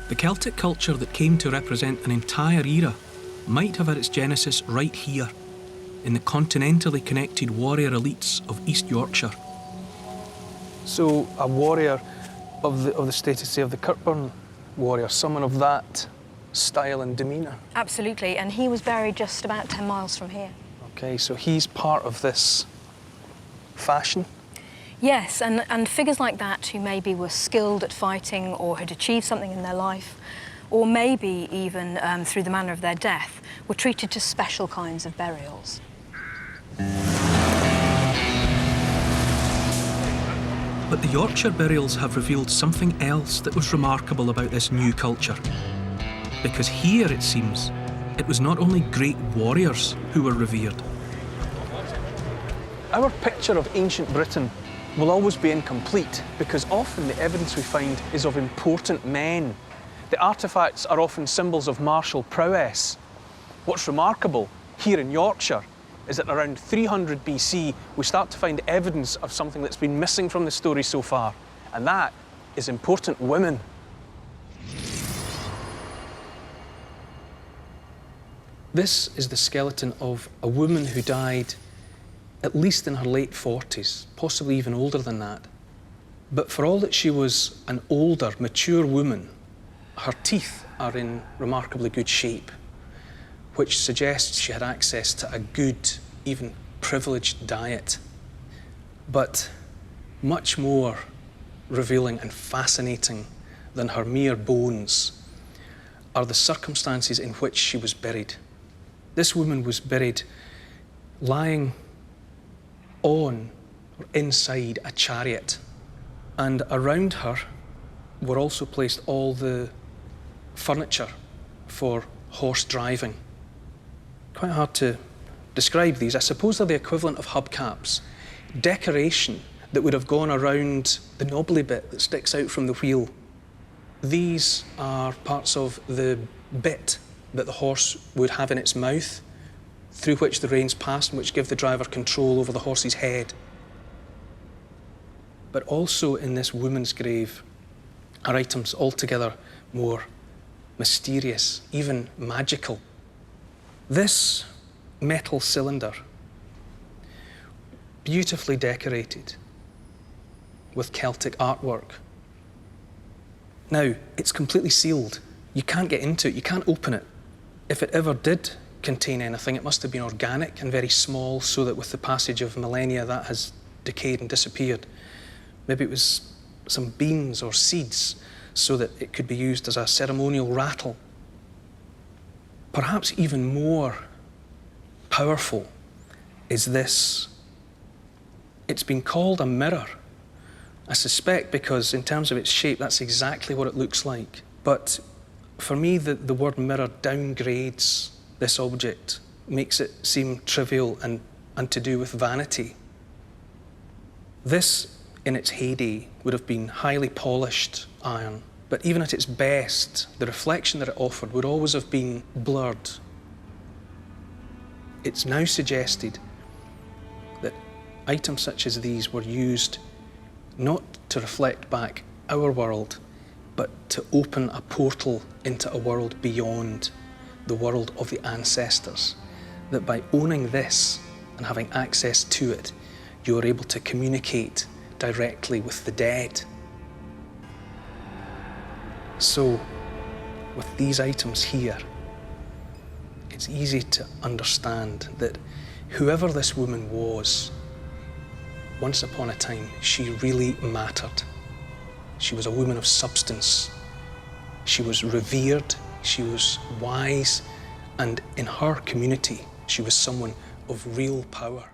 The Celtic culture that came to represent an entire era might have had its genesis right here, in the continentally connected warrior elites of East Yorkshire. So a warrior of the status, say, of the Kirkburn warrior, someone of that style and demeanour? Absolutely, and he was buried just about 10 miles from here. OK, so he's part of this fashion? Yes, and figures like that who maybe were skilled at fighting or had achieved something in their life, or maybe even through the manner of their death, were treated to special kinds of burials. But the Yorkshire burials have revealed something else that was remarkable about this new culture. Because here, it seems, it was not only great warriors who were revered. Our picture of ancient Britain will always be incomplete because often the evidence we find is of important men. The artefacts are often symbols of martial prowess. What's remarkable here in Yorkshire is that around 300 BC we start to find evidence of something that's been missing from the story so far, and that is important women. This is the skeleton of a woman who died at least in her late 40s, possibly even older than that. But for all that she was an older, mature woman, her teeth are in remarkably good shape, which suggests she had access to a good, even privileged diet. But much more revealing and fascinating than her mere bones are the circumstances in which she was buried. This woman was buried lying on or inside a chariot, and around her were also placed all the furniture for horse driving. Quite hard to describe these. I suppose they're the equivalent of hubcaps, decoration that would have gone around the knobbly bit that sticks out from the wheel. These are parts of the bit that the horse would have in its mouth, through which the reins pass and which give the driver control over the horse's head. But also in this woman's grave are items altogether more mysterious, even magical. This metal cylinder, beautifully decorated with Celtic artwork. Now, it's completely sealed. You can't get into it, you can't open it. If it ever did contain anything, it must have been organic and very small, so that with the passage of millennia that has decayed and disappeared. Maybe it was some beans or seeds so that it could be used as a ceremonial rattle. Perhaps even more powerful is this. It's been called a mirror, I suspect because in terms of its shape, that's exactly what it looks like. But for me, the word mirror downgrades this object, makes it seem trivial and to do with vanity. This, in its heyday, would have been highly polished iron, but even at its best, the reflection that it offered would always have been blurred. It's now suggested that items such as these were used not to reflect back our world, but to open a portal into a world beyond the world of the ancestors. That by owning this and having access to it, you are able to communicate directly with the dead. So, with these items here, it's easy to understand that whoever this woman was, once upon a time, she really mattered. She was a woman of substance. She was revered, she was wise, and in her community, she was someone of real power.